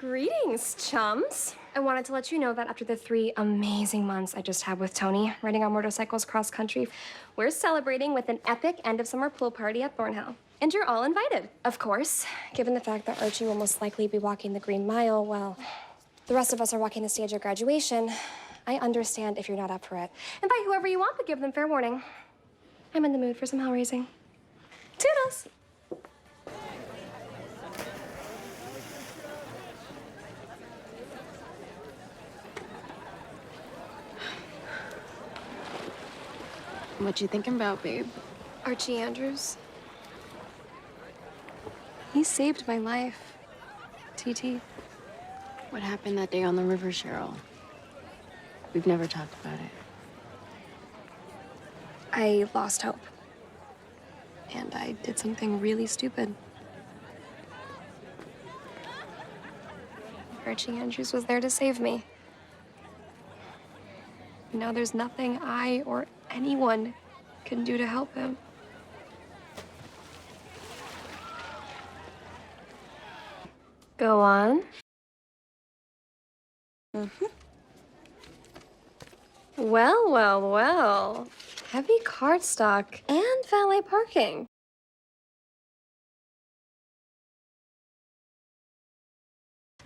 Greetings, chums. I wanted to let you know that after the 3 amazing months I just had with Tony, riding our motorcycles cross-country, we're celebrating with an epic end-of-summer pool party at Thornhill. And you're all invited. Of course, given the fact that Archie will most likely be walking the Green Mile while the rest of us are walking the stage of graduation, I understand if you're not up for it. Invite whoever you want, but give them fair warning. I'm in the mood for some hell-raising. Toodles! What you thinking about, babe? Archie Andrews. He saved my life. TT. What happened that day on the river, Cheryl? We've never talked about it. I lost hope. And I did something really stupid. Archie Andrews was there to save me. Now there's nothing I or anyone can do to help him. Go on. Well, well, well. Heavy cardstock and valet parking.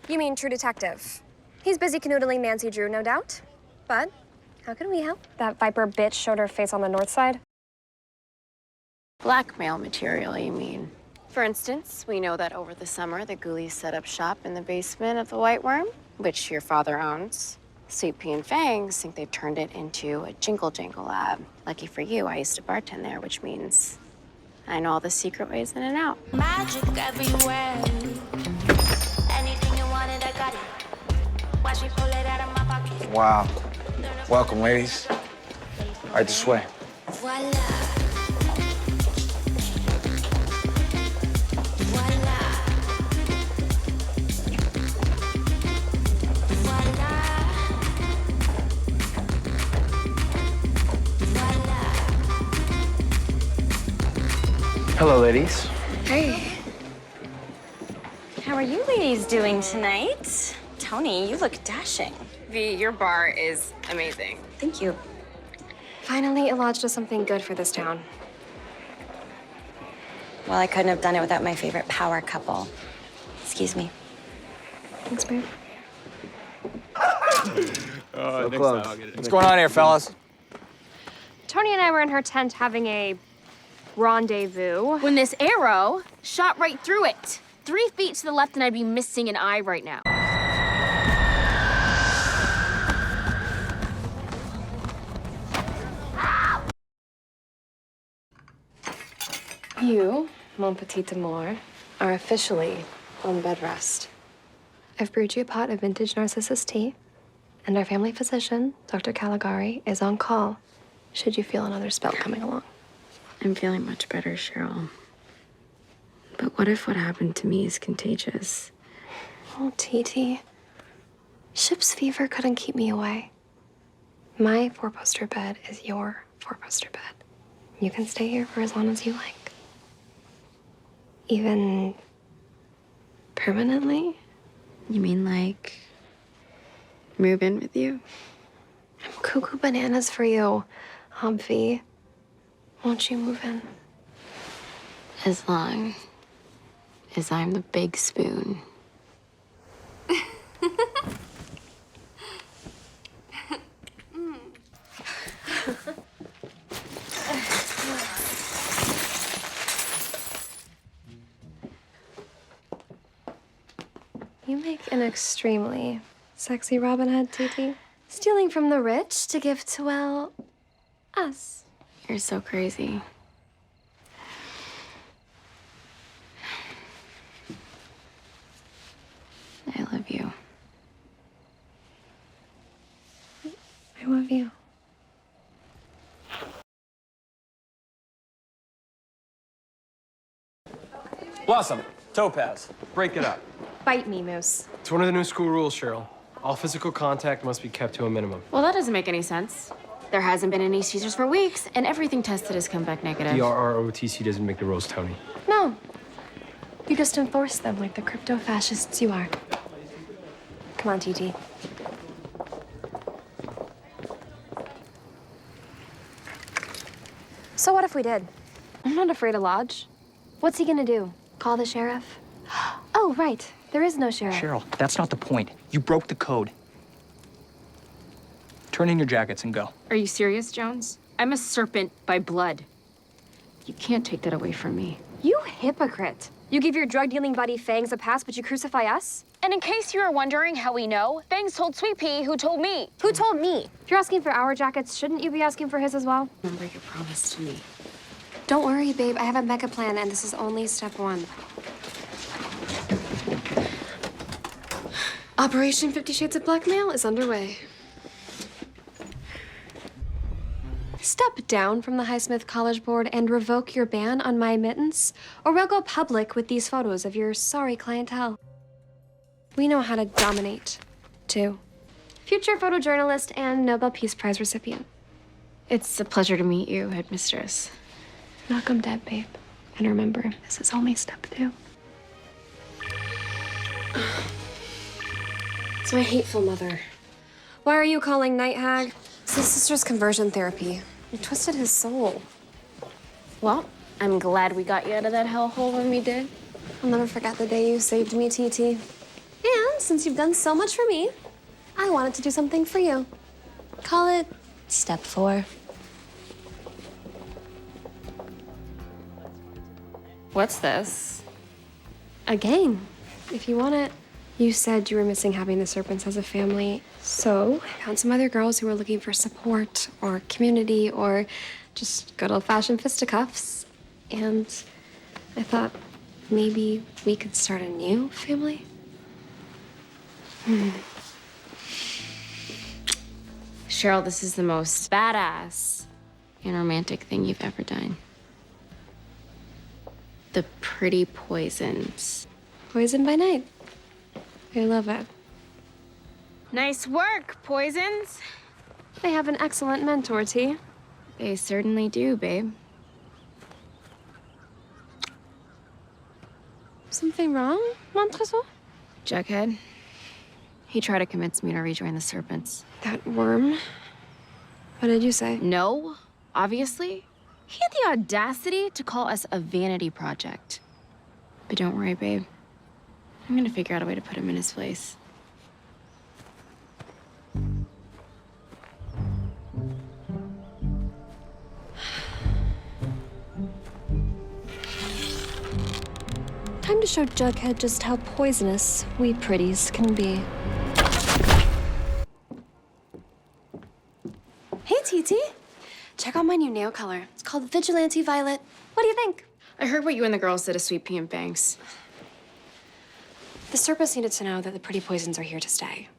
You mean True Detective? He's busy canoodling Nancy Drew, no doubt. But how can we help? That Viper bitch showed her face on the north side. Blackmail material, you mean? For instance, we know that over the summer, the ghoulies set up shop in the basement of the White Worm, which your father owns. Sweet Pea and Fangs think they've turned it into a jingle-jangle lab. Lucky for you, I used to bartend there, which means I know all the secret ways in and out. Magic everywhere. Anything you wanted, I got it. Watch me pull it out of my pocket. Wow. Welcome, ladies. Right this way. Voila. Voila. Voila. Voila. Hello, ladies. Hey. How are you ladies doing tonight? Tony, you look dashing. V, your bar is amazing. Thank you. Finally, it lodged us something good for this town. Well, I couldn't have done it without my favorite power couple. Excuse me. Thanks, babe. So close. What's going on here, fellas? Tony and I were in her tent having a rendezvous. When this arrow shot right through it. 3 feet to the left and I'd be missing an eye right now. You, mon petit amour, are officially on bed rest. I've brewed you a pot of vintage narcissus tea, and our family physician, Dr. Caligari, is on call should you feel another spell coming along. I'm feeling much better, Cheryl. But what if what happened to me is contagious? Oh, TT. Ship's fever couldn't keep me away. My 4-poster bed is your 4-poster bed. You can stay here for as long as you like. Even permanently? You mean like move in with you? I'm cuckoo bananas for you, Humphy. Won't you move in? As long as I'm the big spoon. You make an extremely sexy Robin Hood, TT. Stealing from the rich to give to, well, us. You're so crazy. I love you. I love you. Blossom, Topaz, break it up. Bite me, Moose. It's one of the new school rules, Cheryl. All physical contact must be kept to a minimum. Well, that doesn't make any sense. There hasn't been any seizures for weeks, and everything tested has come back negative. The RROTC doesn't make the rules, Tony. No. You just enforce them like the crypto-fascists you are. Come on, TT. So what if we did? I'm not afraid of Lodge. What's he gonna do? Call the sheriff? Oh, right. There is no sheriff. Cheryl, that's not the point. You broke the code. Turn in your jackets and go. Are you serious, Jones? I'm a serpent by blood. You can't take that away from me. You hypocrite. You give your drug-dealing buddy Fangs a pass, but you crucify us? And in case you were wondering how we know, Fangs told Sweet Pea who told me. Who told me? If you're asking for our jackets, shouldn't you be asking for his as well? Remember your promise to me. Don't worry, babe. I have a mega plan, and this is only step one. Operation 50 Shades of Blackmail is underway. Step down from the Highsmith College Board and revoke your ban on my admittance, or we'll go public with these photos of your sorry clientele. We know how to dominate, too. Future photojournalist and Nobel Peace Prize recipient. It's a pleasure to meet you, headmistress. Knock 'em dead, babe. And remember, this is only step 2. It's my hateful mother. Why are you calling Night Hag? It's his sister's conversion therapy. You twisted his soul. Well, I'm glad we got you out of that hellhole when we did. I'll never forget the day you saved me, TT. And since you've done so much for me, I wanted to do something for you. Call it step 4. What's this? A game, if you want it. You said you were missing having the serpents as a family, so I found some other girls who were looking for support or community or just good old-fashioned fisticuffs. And I thought maybe we could start a new family. Cheryl, this is the most badass and romantic thing you've ever done. The pretty poisons. Poison by night. I love it. Nice work, poisons. They have an excellent mentor, T. They certainly do, babe. Something wrong, 𝓬𝓸𝓷𝓲? Jughead. He tried to convince me to rejoin the Serpents. That worm? What did you say? No, obviously. He had the audacity to call us a vanity project. But don't worry, babe. I'm gonna figure out a way to put him in his place. Time to show Jughead just how poisonous we pretties can be. Hey, TT. Check out my new nail color. It's called Vigilante Violet. What do you think? I heard what you and the girls did to Sweet Pea and Fangs. The Serpents needed to know that the pretty poisons are here to stay,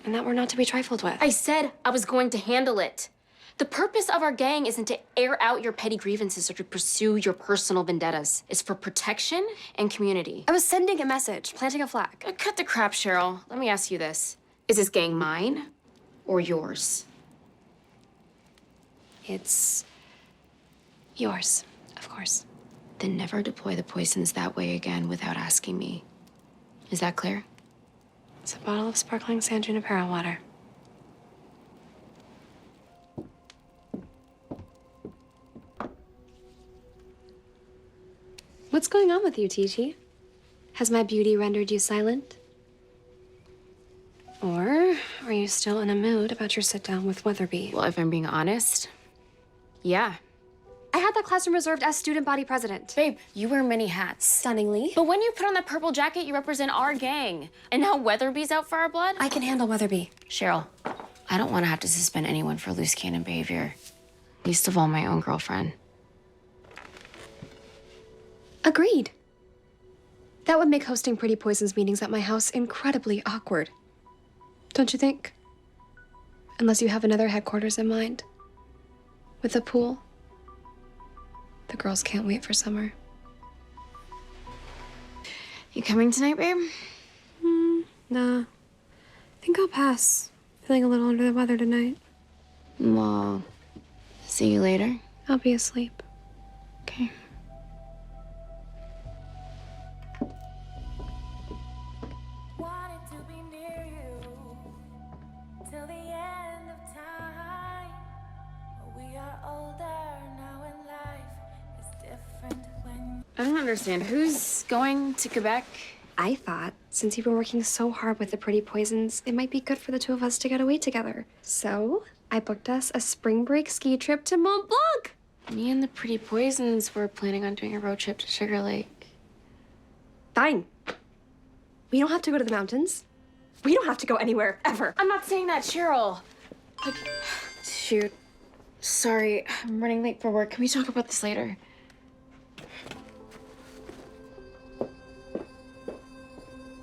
and that we're not to be trifled with. I said I was going to handle it. The purpose of our gang isn't to air out your petty grievances or to pursue your personal vendettas. It's for protection and community. I was sending a message, planting a flag. Cut the crap, Cheryl. Let me ask you this. Is this gang mine or yours? It's yours, of course. Then never deploy the poisons that way again without asking me. Is that clear? It's a bottle of sparkling San Junipero water. What's going on with you, TT? Has my beauty rendered you silent? Or are you still in a mood about your sit-down with Weatherby? Well, if I'm being honest, yeah. I had that classroom reserved as student body president. Babe, you wear many hats. Stunningly. But when you put on that purple jacket, you represent our gang. And now Weatherby's out for our blood? I can handle Weatherby. Cheryl, I don't want to have to suspend anyone for loose cannon behavior. Least of all, my own girlfriend. Agreed. That would make hosting Pretty Poisons meetings at my house incredibly awkward. Don't you think? Unless you have another headquarters in mind. With a pool. The girls can't wait for summer. You coming tonight, babe? Nah. I think I'll pass. Feeling a little under the weather tonight. Well, see you later. I'll be asleep. Okay. Wanted to be near you. I don't understand. Who's going to Quebec? I thought, since you've been working so hard with the Pretty Poisons, it might be good for the two of us to get away together. So, I booked us a spring break ski trip to Mont Blanc. Me and the Pretty Poisons were planning on doing a road trip to Sugar Lake. Fine. We don't have to go to the mountains. We don't have to go anywhere, ever. I'm not saying that, Cheryl. Like, shoot. Sorry, I'm running late for work. Can we talk about this later?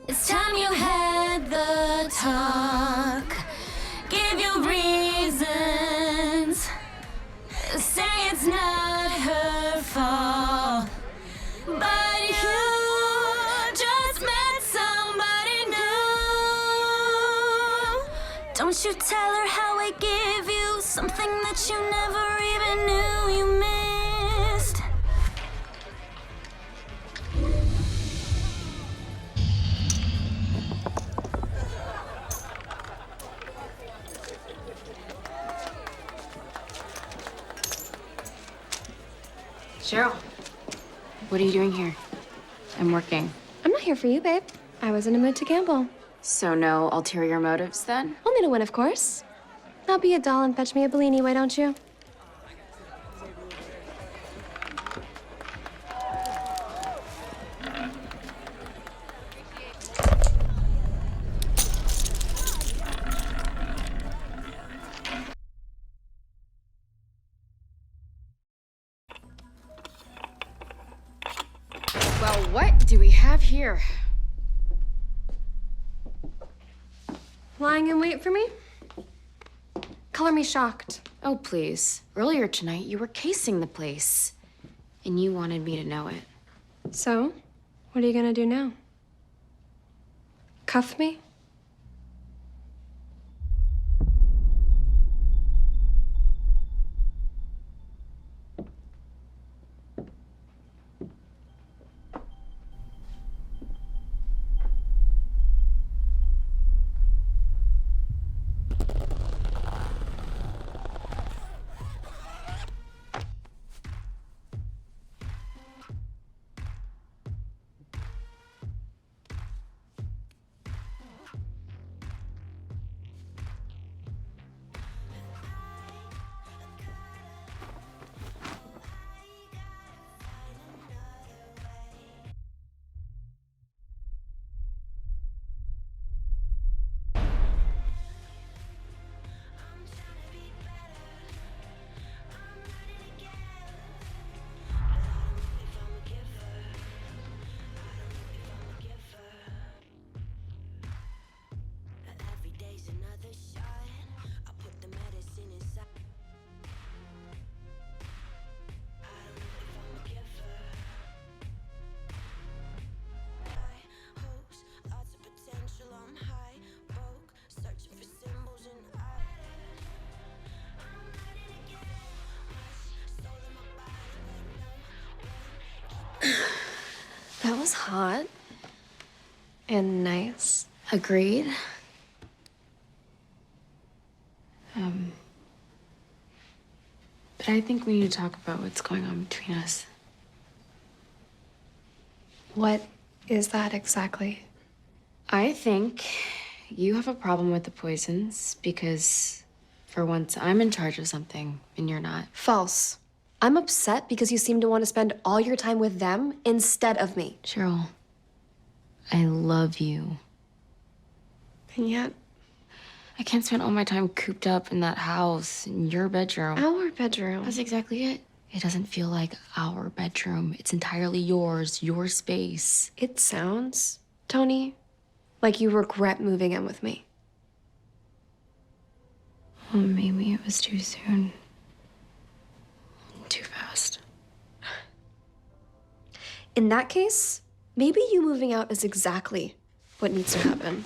It's time you had the talk. Give your reasons. Say it's not her fault. But you just met somebody new. Don't you tell her how I give you something that you never even knew you missed. Cheryl, what are you doing here? I'm working. I'm not here for you, babe. I was in a mood to gamble. So no ulterior motives then? Only to win, of course. Now be a doll and fetch me a Bellini, why don't you? Well, what do we have here? Lying in wait for me? Color me shocked. Oh, please. Earlier tonight, you were casing the place. And you wanted me to know it. So, what are you gonna do now? Cuff me? That was hot. And nice. Agreed. But I think we need to talk about what's going on between us. What is that exactly? I think you have a problem with the Poisons because, for once, I'm in charge of something and you're not. False. I'm upset because you seem to want to spend all your time with them instead of me. Cheryl, I love you. And yet, I can't spend all my time cooped up in that house, in your bedroom. our bedroom. That's exactly it. It doesn't feel like our bedroom. It's entirely yours, your space. It sounds, Tony, like you regret moving in with me. Well, maybe it was too soon. Too fast. In that case, maybe you moving out is exactly what needs to happen.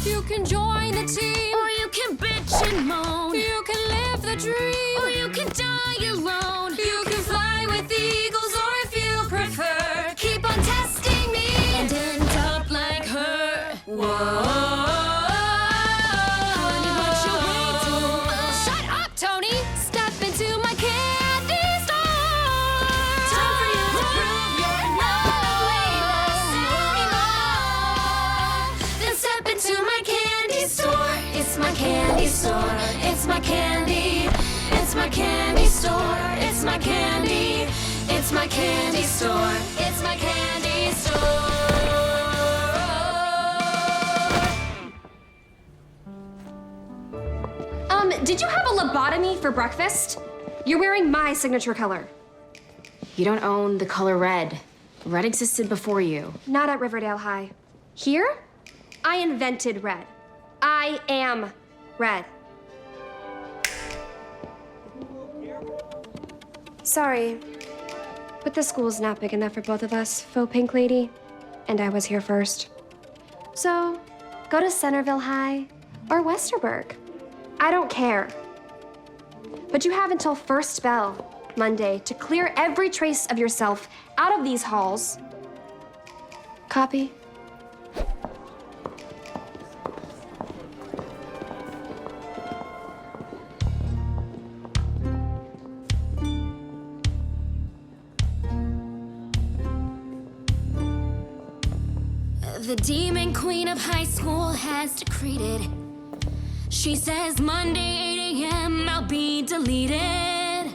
You can join the team, or you can bitch and moan. You can live the dream, or you can die alone. You can fly with eagles, or if you prefer, keep on testing me and end up like her. Whoa. It's my candy. It's my candy store. It's my candy store. Did you have a lobotomy for breakfast? You're wearing my signature color. You don't own the color red. Red existed before you. Not at Riverdale High. Here, I invented red. I am red. Sorry, but this school's not big enough for both of us, faux pink lady. And I was here first. So, go to Centerville High or Westerberg. I don't care. But you have until first bell Monday to clear every trace of yourself out of these halls. Copy? The demon queen of high school has decreed it. She says Monday 8 a.m. I'll be deleted.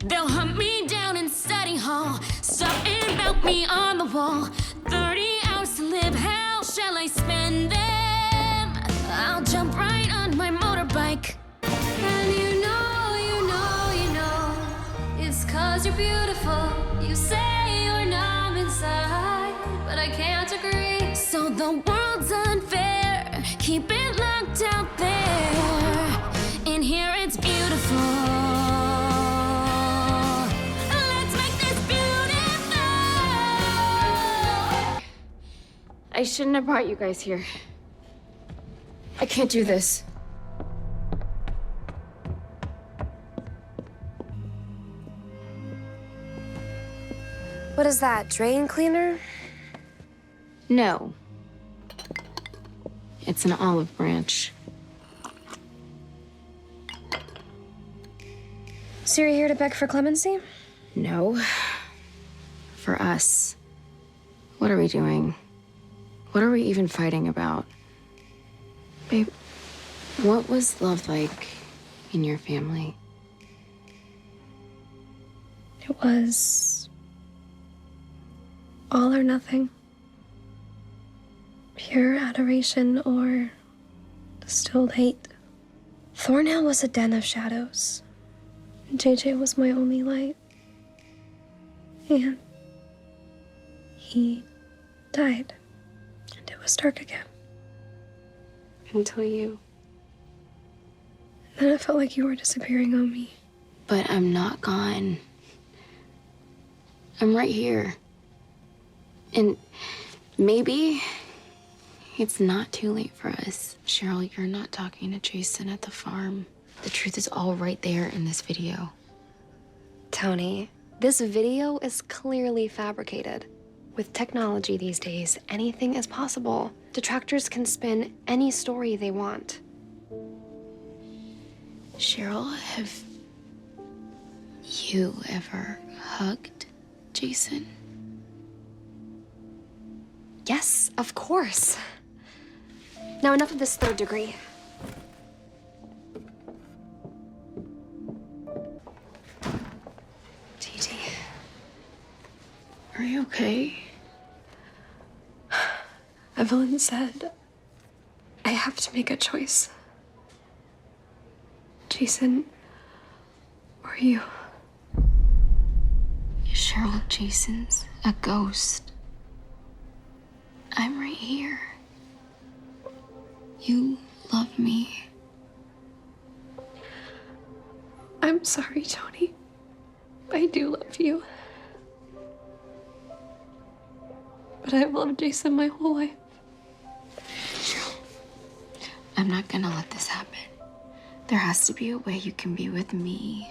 They'll hunt me down in study hall, something about me on the wall. 30 hours to live, how shall I spend them? I'll jump right on my motorbike. And you know, it's 'cause you're beautiful. You say you're numb inside, but I can't agree. So the world's unfair, keep it locked out there. In here it's beautiful. Let's make this beautiful. I shouldn't have brought you guys here. I can't do this. What is that, drain cleaner? No. It's an olive branch. So you're here to beg for clemency? No. For us. What are we doing? What are we even fighting about? Babe, what was love like in your family? It was all or nothing. Pure adoration or distilled hate. Thornhill was a den of shadows. JJ was my only light. And he died. And it was dark again. Until you. And then it felt like you were disappearing on me. But I'm not gone. I'm right here. And maybe it's not too late for us. Cheryl, you're not talking to Jason at the farm. The truth is all right there in this video. Tony, this video is clearly fabricated. With technology these days, anything is possible. Detractors can spin any story they want. Cheryl, have you ever hugged Jason? Yes, of course. Now enough of this third degree. TT, are you okay? Evelyn said I have to make a choice. Jason, or you. Cheryl, Jason's a ghost. I'm right here. You love me. I'm sorry, Tony. I do love you. But I've loved Jason my whole life. Cheryl, I'm not gonna let this happen. There has to be a way you can be with me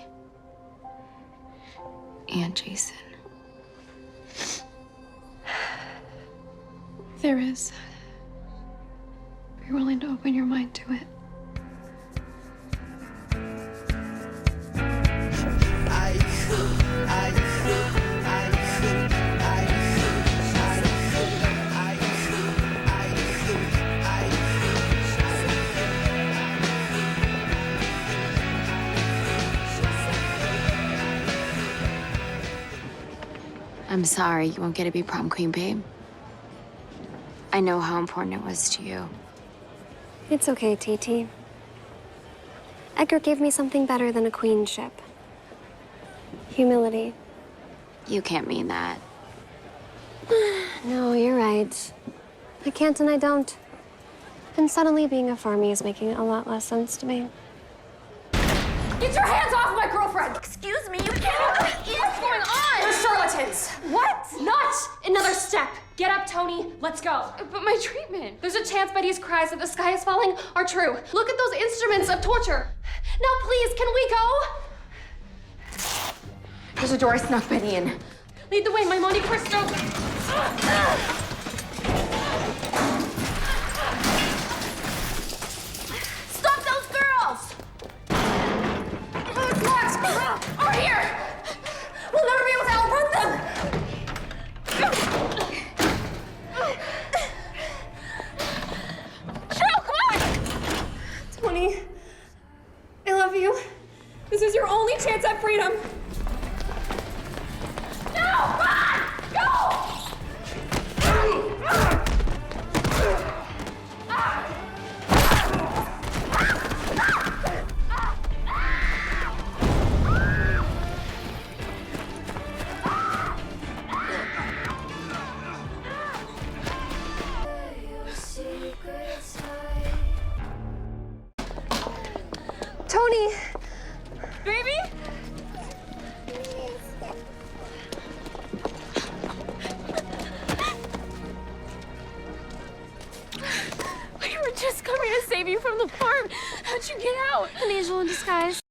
and Jason. There is. If you're willing to open your mind to it. I'm sorry you won't get to be prom queen, babe. I know how important it was to you. It's okay, TT. Edgar gave me something better than a queenship. Humility. You can't mean that. No, you're right. I can't and I don't. And suddenly being a farmie is making a lot less sense to me. Get your hands off my girlfriend! Excuse me, you can't. What's going on? They're charlatans. What? Not another step. Get up, Tony. Let's go. But my treatment. There's a chance Betty's cries that the sky is falling are true. Look at those instruments of torture. Now, please, can we go? There's a door I snuck Betty in. Lead the way, my Monte Cristo. Stop those girls! It's locked! Over here! We'll never be able to outrun them! Cheryl, come on! Tony, I love you. This is your only chance at freedom. No! Run! Go! Tony! Baby? We were just coming to save you from the farm. How'd you get out? An angel in disguise.